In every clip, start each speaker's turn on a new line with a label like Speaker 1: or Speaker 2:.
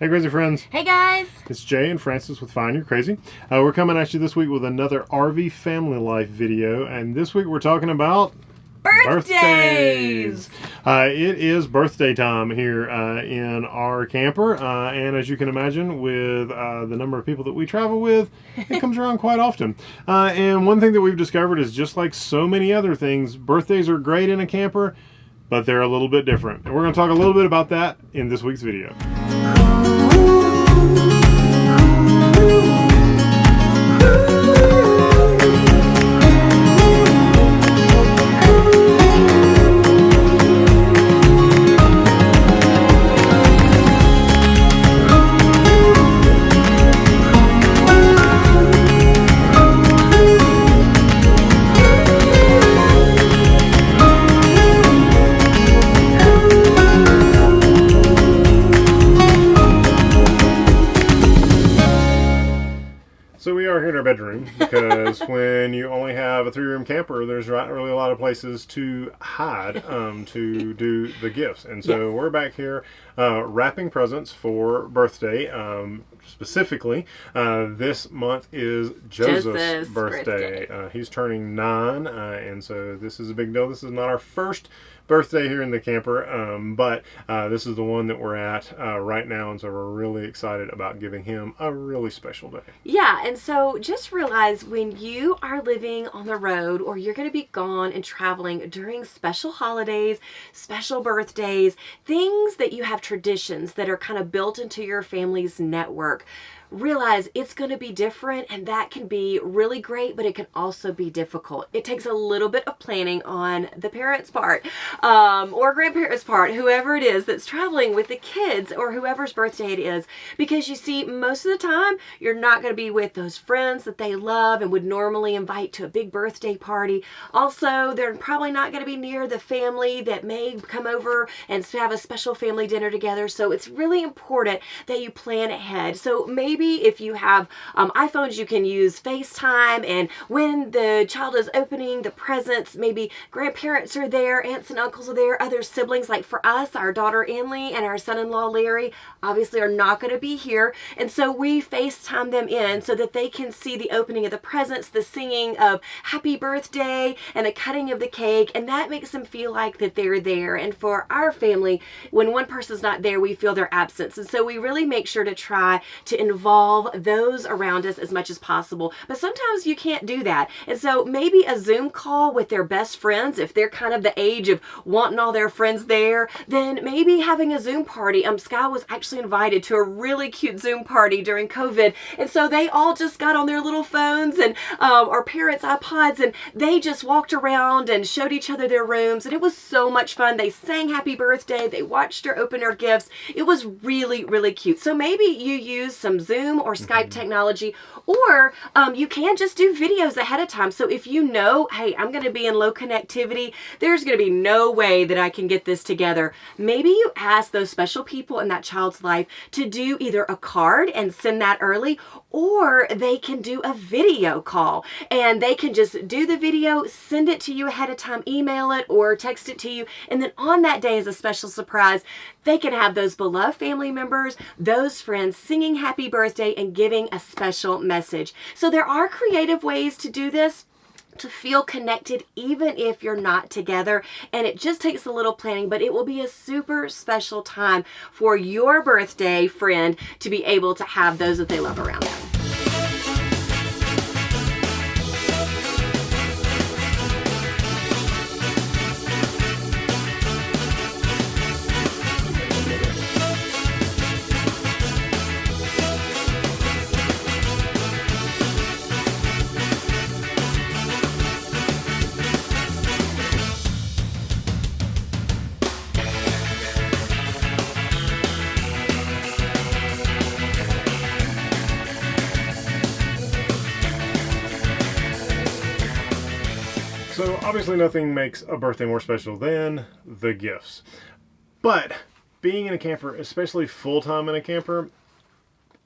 Speaker 1: Hey crazy friends.
Speaker 2: Hey guys.
Speaker 1: It's Jay and Francis with Fine You're Crazy. We're coming at you this week with another RV family life video, and this week we're talking about birthdays. It is birthday time here in our camper, and as you can imagine, with the number of people that we travel with, it comes around quite often. And one thing that we've discovered is, just like so many other things, birthdays are great in a camper, but they're a little bit different. And we're going to talk a little bit about that in this week's video. So we are here in our bedroom because when you only have a 3-room camper, there's not really a lot of places to hide to do the gifts. And so we're back here wrapping presents for birthday. Specifically, this month is Joseph's birthday. He's turning 9, and so this is a big deal. This is not our first birthday here in the camper, but this is the one that we're at right now, and so we're really excited about giving him a really special day.
Speaker 2: Yeah, and so just realize when you are living on the road or you're going to be gone and traveling during special holidays, special birthdays, things that you have traditions that are kind of built into your family's network, realize it's going to be different, and that can be really great, but it can also be difficult. It takes a little bit of planning on the parents' part or grandparents' part, whoever it is that's traveling with the kids or whoever's birthday it is, because you see, most of the time you're not going to be with those friends that they love and would normally invite to a big birthday party. Also, they're probably not going to be near the family that may come over and have a special family dinner together. So it's really important that you plan ahead. So maybe if you have iPhones, you can use FaceTime, and when the child is opening the presents, maybe grandparents are there, aunts and uncles are there, other siblings. Like for us, our daughter Anley and our son-in-law Larry obviously are not going to be here, and so we FaceTime them in so that they can see the opening of the presents, the singing of happy birthday, and the cutting of the cake, and that makes them feel like that they're there. And for our family, when one person's not there, we feel their absence, and so we really make sure to try to involve those around us as much as possible. But sometimes you can't do that, and so maybe a Zoom call with their best friends, if they're kind of the age of wanting all their friends there, then maybe having a Zoom party. Sky was actually invited to a really cute Zoom party during COVID, and so they all just got on their little phones and our parents' iPods, and they just walked around and showed each other their rooms, and it was so much fun. They sang happy birthday, they watched her open her gifts. It was really, really cute. So maybe you use some Zoom or Skype technology, or you can just do videos ahead of time. So if you know, hey, I'm going to be in low connectivity, there's going to be no way that I can get this together, maybe you ask those special people in that child's life to do either a card and send that early, or they can do a video call and they can just do the video, send it to you ahead of time, email it or text it to you, and then on that day as a special surprise, they can have those beloved family members, those friends singing happy birthday and giving a special message. So there are creative ways to do this, to feel connected even if you're not together, and it just takes a little planning, but it will be a super special time for your birthday friend to be able to have those that they love around them.
Speaker 1: So obviously nothing makes a birthday more special than the gifts. But being in a camper, especially full-time in a camper,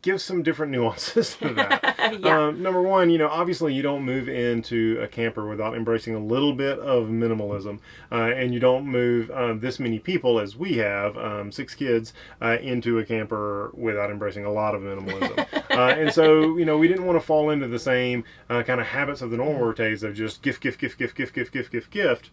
Speaker 1: give some different nuances to that.
Speaker 2: Yeah.
Speaker 1: Number one, obviously you don't move into a camper without embracing a little bit of minimalism, and you don't move this many people as we have, 6 kids, into a camper without embracing a lot of minimalism. And so, we didn't want to fall into the same kind of habits of the normal rotates of just gift, gift, gift, gift, gift, gift, gift, gift, gift.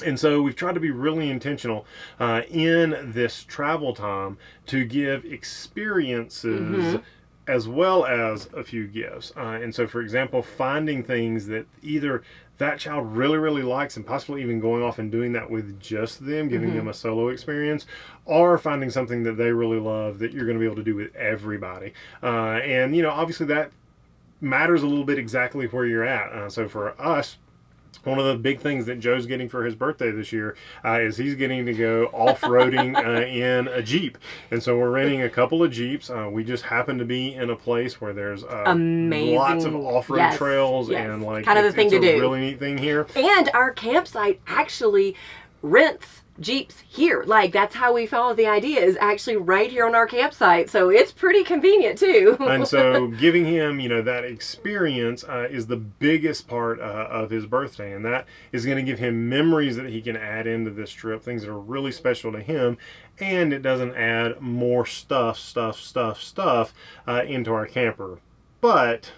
Speaker 1: And so we've tried to be really intentional in this travel time to give experiences as well as a few gifts. And so, for example, finding things that either that child really, really likes and possibly even going off and doing that with just them, giving them a solo experience, or finding something that they really love that you're going to be able to do with everybody. And, obviously that matters a little bit exactly where you're at. So for us, one of the big things that Joe's getting for his birthday this year is he's getting to go off-roading in a Jeep. And so we're renting a couple of Jeeps. We just happen to be in a place where there's
Speaker 2: amazing,
Speaker 1: lots of off-road trails and
Speaker 2: kind of the thing to do.
Speaker 1: It's a really neat thing here.
Speaker 2: And our campsite actually rents Jeeps here. Like, that's how we followed the idea, is actually right here on our campsite. So it's pretty convenient too.
Speaker 1: And so giving him, that experience is the biggest part of his birthday. And that is going to give him memories that he can add into this trip, things that are really special to him. And it doesn't add more stuff into our camper. But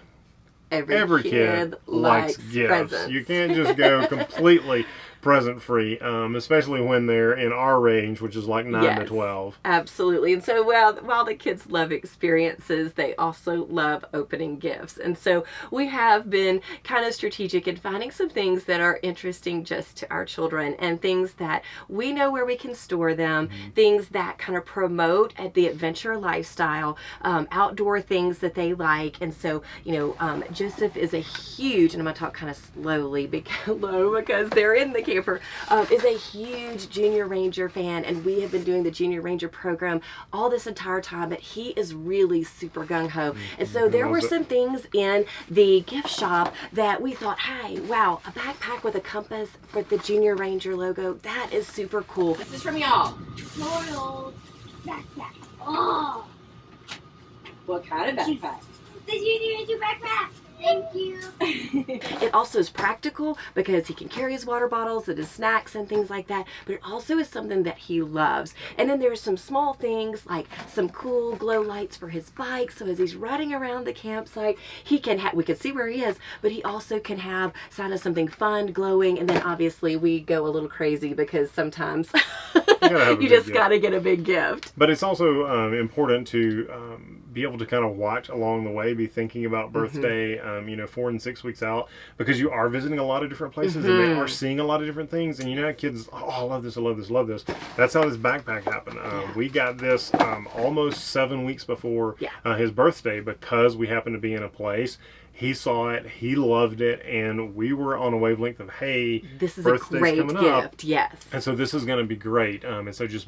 Speaker 1: every kid likes gifts.
Speaker 2: Presents.
Speaker 1: You can't just go completely present free, especially when they're in our range, which is like 9 to 12.
Speaker 2: Absolutely. And so while the kids love experiences, they also love opening gifts. And so we have been kind of strategic in finding some things that are interesting just to our children, and things that we know where we can store them, things that kind of promote the adventure lifestyle, outdoor things that they like. And so, Joseph is a huge, and I'm going to talk kind of slowly because they're in the camper, is a huge Junior Ranger fan, and we have been doing the Junior Ranger program all this entire time, but he is really super gung-ho. And so there were some things in the gift shop that we thought, hey, wow, a backpack with a compass with the Junior Ranger logo, that is super cool. This is from y'all.
Speaker 3: Royal backpack. Oh!
Speaker 2: What kind of backpack?
Speaker 3: The Junior Ranger backpack. Thank you.
Speaker 2: It also is practical because he can carry his water bottles and his snacks and things like that, but it also is something that he loves. And then there's some small things like some cool glow lights for his bike, so as he's riding around the campsite, he can we can see where he is, but he also can have something fun glowing. And then obviously we go a little crazy because sometimes you just gotta get a big gift.
Speaker 1: But it's also important to be able to kind of watch along the way, be thinking about birthday, 4 and 6 weeks out, because you are visiting a lot of different places and they are seeing a lot of different things. And kids, I love this, I love this, I love this. That's how this backpack happened. We got this almost 7 weeks before his birthday, because we happened to be in a place. He saw it, he loved it, and we were on a wavelength of, hey,
Speaker 2: this is
Speaker 1: birthday's
Speaker 2: a great
Speaker 1: coming
Speaker 2: gift,
Speaker 1: up.
Speaker 2: yes.
Speaker 1: And so this is going to be great. And so just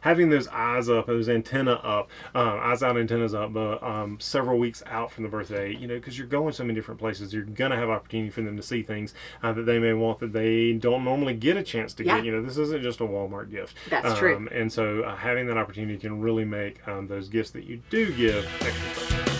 Speaker 1: having those eyes up, those antennas up, antennas up, several weeks out from the birthday, because you're going so many different places, you're going to have opportunity for them to see things that they may want that they don't normally get a chance to get. This isn't just a Walmart gift.
Speaker 2: That's true.
Speaker 1: And so having that opportunity can really make those gifts that you do give extra special.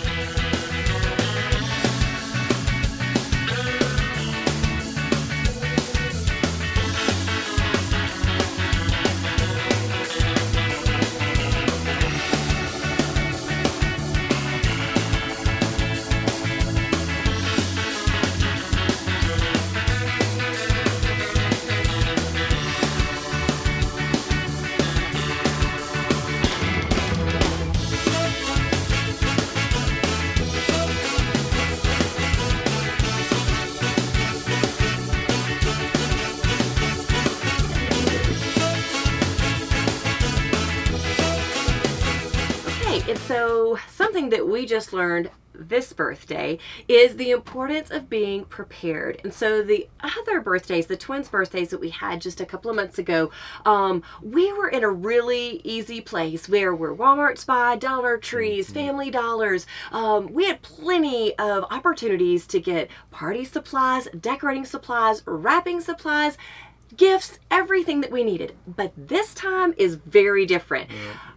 Speaker 2: And so something that we just learned this birthday is the importance of being prepared. And so the other birthdays, the twins' birthdays that we had just a couple of months ago, we were in a really easy place where we're Walmart Spy, Dollar Trees, Family Dollars. We had plenty of opportunities to get party supplies, decorating supplies, wrapping supplies, gifts, everything that we needed. But this time is very different.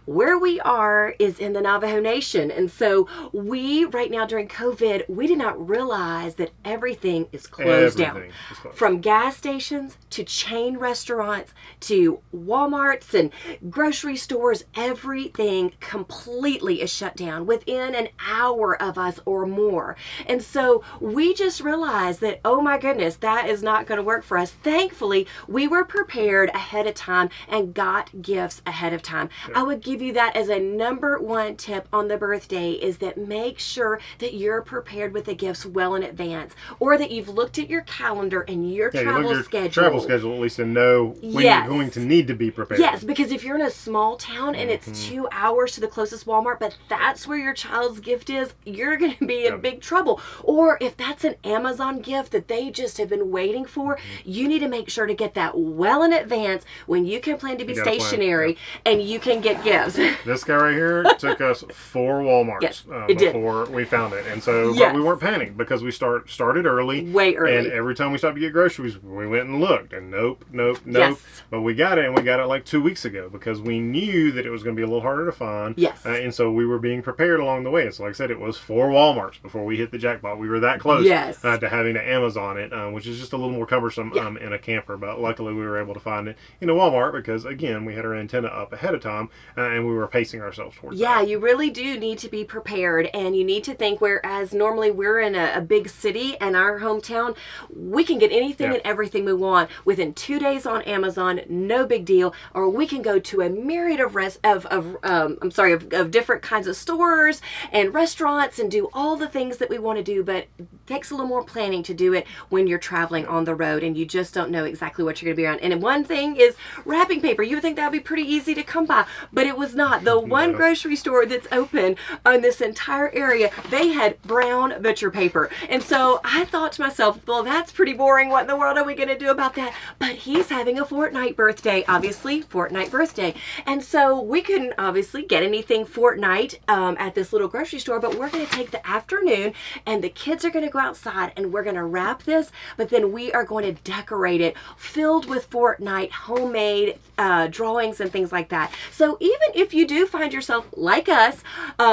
Speaker 2: where we are is in the Navajo Nation. And so we, right now during COVID, we did not realize that everything is closed down.
Speaker 1: Everything is closed.
Speaker 2: From gas stations to chain restaurants to Walmarts and grocery stores, everything completely is shut down within an hour of us or more. And so we just realized that, oh my goodness, that is not going to work for us. Thankfully, we were prepared ahead of time and got gifts ahead of time. I would give you that as a number one tip on the birthday, is that make sure that you're prepared with the gifts well in advance, or that you've looked at your calendar and your
Speaker 1: Yeah, you look
Speaker 2: travel
Speaker 1: at your
Speaker 2: schedule.
Speaker 1: travel schedule at least and know when
Speaker 2: Yes.
Speaker 1: you're going to need to be prepared.
Speaker 2: Yes, because if you're in a small town and it's 2 hours to the closest Walmart, but that's where your child's gift is, you're going to be in big trouble. Or if that's an Amazon gift that they just have been waiting for, you need to make sure to get that well in advance when you can plan to be
Speaker 1: You gotta plan,
Speaker 2: stationary and you can get gifts.
Speaker 1: This guy right here took us 4 Walmarts
Speaker 2: Yes, it did.
Speaker 1: before we found it. And so,
Speaker 2: Yes.
Speaker 1: but we weren't panicked because we started early.
Speaker 2: Way early.
Speaker 1: And every time we stopped to get groceries, we went and looked. And nope.
Speaker 2: Yes.
Speaker 1: But we got it, and we got it like 2 weeks ago because we knew that it was going to be a little harder to find.
Speaker 2: Yes.
Speaker 1: And so we were being prepared along the way. And so like I said, it was 4 Walmarts before we hit the jackpot. We were that close
Speaker 2: Yes.
Speaker 1: to having to Amazon it, which is just a little more cumbersome in a camper. But luckily we were able to find it in a Walmart because, again, we had our antenna up ahead of time and we were pacing ourselves towards
Speaker 2: Yeah,
Speaker 1: that.
Speaker 2: you really do need to be prepared, and you need to think, whereas normally we're in a big city and our hometown, we can get anything and everything we want within 2 days on Amazon, no big deal. Or we can go to a myriad of different kinds of stores and restaurants and do all the things that we want to do, but it takes a little more planning to do it when you're traveling on the road and you just don't know exactly what you're going to be around. And one thing is wrapping paper. You would think that would be pretty easy to come by, but it was not. The one grocery store that's open on this entire area, they had brown butcher paper. And so I thought to myself, well, that's pretty boring. What in the world are we going to do about that? But he's having a Fortnite birthday, obviously, Fortnite birthday. And so we couldn't obviously get anything Fortnite at this little grocery store, but we're going to take the afternoon and the kids are going to go outside and we're going to wrap this, but then we are going to decorate it filled with Fortnite homemade drawings and things like that. So even if you do find yourself like us,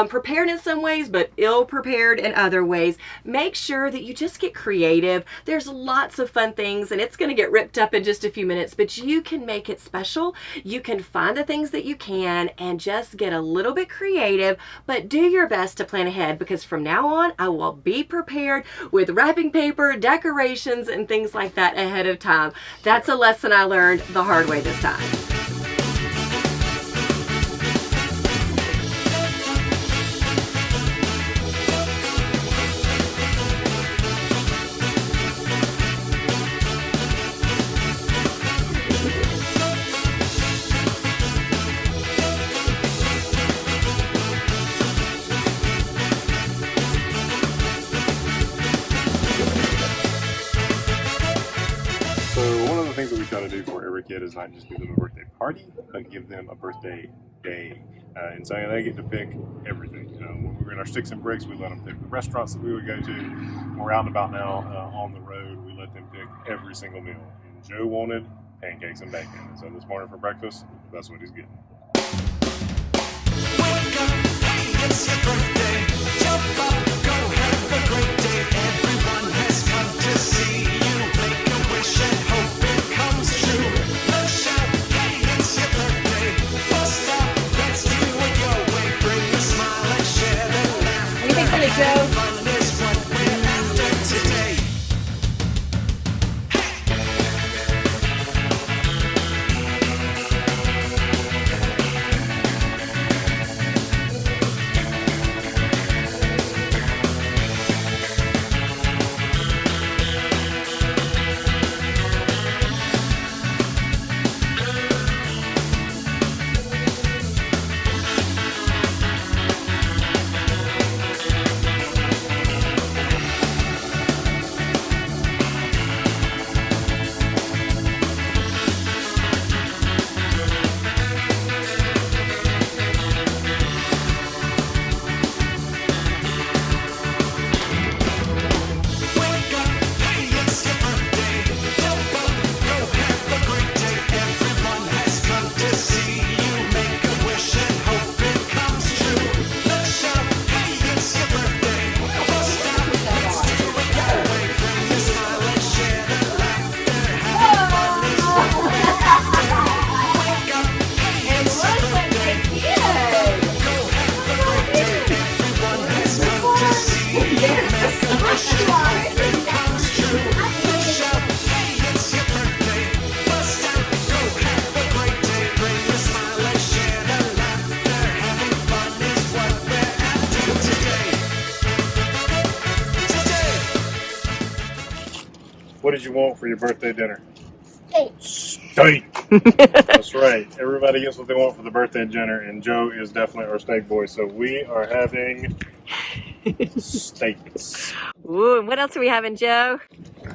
Speaker 2: prepared in some ways, but ill prepared in other ways, make sure that you just get creative. There's lots of fun things, and it's going to get ripped up in just a few minutes, but you can make it special. You can find the things that you can and just get a little bit creative, but do your best to plan ahead, because from now on, I will be prepared with wrapping paper, decorations, and things like that ahead of time. That's a lesson I learned the hard way this time.
Speaker 1: Things that we try to do for every kid is not just give them a birthday party, but give them a birthday day. And so they get to pick everything. When we were in our sticks and bricks, we let them pick the restaurants that we would go to. When we're out and about now on the road, we let them pick every single meal. And Joe wanted pancakes and bacon. And so this morning for breakfast, that's what he's getting.
Speaker 4: Wake up, hey, it's your birthday. Jump up, go have a great day. Everyone has come to see you. Make a wish and hope it comes true. Let's shout, hey, it's your birthday. Bust out, let's do it your way. Bring a smile and share the laugh.
Speaker 2: Anything funny, Joe?
Speaker 4: Fun is what we're after today.
Speaker 1: What did you want for your birthday dinner?
Speaker 3: Steak.
Speaker 1: Steak. That's right. Everybody gets what they want for the birthday dinner, and Joe is definitely our steak boy. So we are having steaks.
Speaker 2: Ooh, and what else are we having, Joe?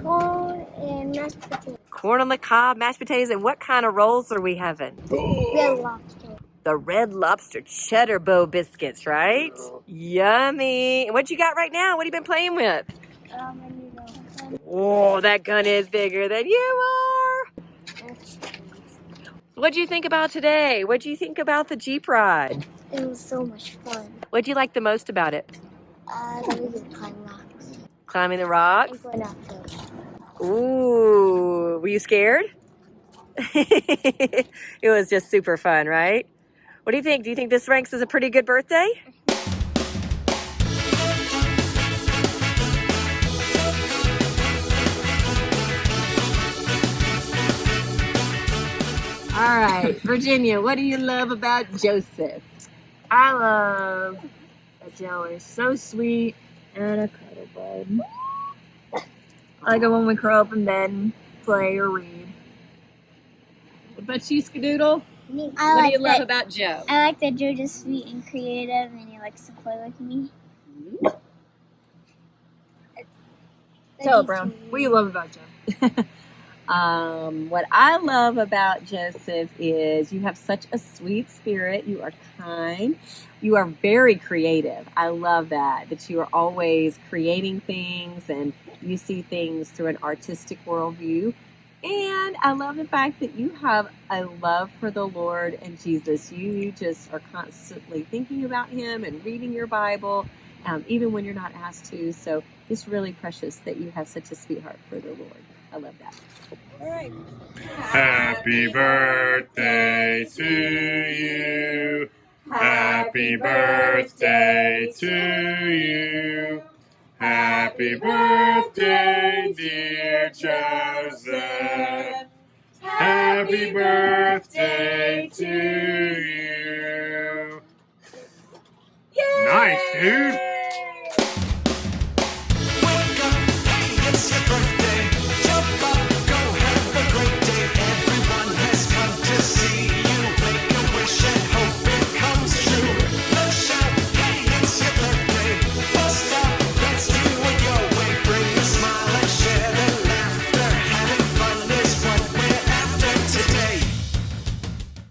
Speaker 3: Corn and mashed potatoes.
Speaker 2: Corn on the cob, mashed potatoes, and what kind of rolls are we having?
Speaker 3: Red lobster.
Speaker 2: The Red Lobster cheddar bow biscuits, right? Yummy. And what you got right now? What have you been playing with?
Speaker 3: I need a gun.
Speaker 2: Oh, that gun is bigger than you are. What'd you think about today? What'd you think about the Jeep ride?
Speaker 3: It was so much fun.
Speaker 2: What'd you like the most about it?
Speaker 3: That we could climb rocks.
Speaker 2: Climbing the rocks?
Speaker 3: And going out first.
Speaker 2: Ooh, were you scared? It was just super fun, right? What do you think? Do you think this ranks as a pretty good birthday? All right, Virginia, what do you love about Jospeh?
Speaker 5: I love that Joe is so sweet and a cuddle bud. I like it when we curl up in bed and play or read.
Speaker 2: What about you, Skadoodle?
Speaker 3: I
Speaker 2: What
Speaker 3: like
Speaker 2: do you love
Speaker 3: that.
Speaker 2: about Joe?
Speaker 3: I like that Joe is sweet and creative, and he likes to play with me.
Speaker 5: Tell it, Brown. What do you love about Joe?
Speaker 2: What I love about Jospeh is you have such a sweet spirit. You are kind. You are very creative. I love that you are always creating things and you see things through an artistic worldview. And I love the fact that you have a love for the Lord and Jesus. You just are constantly thinking about Him and reading your Bible, even when you're not asked to. So it's really precious that you have such a sweetheart for the Lord. I love that. All right.
Speaker 1: Happy birthday to you. Happy birthday to you. Happy birthday, dear Joseph. Happy birthday to you. Nice, dude.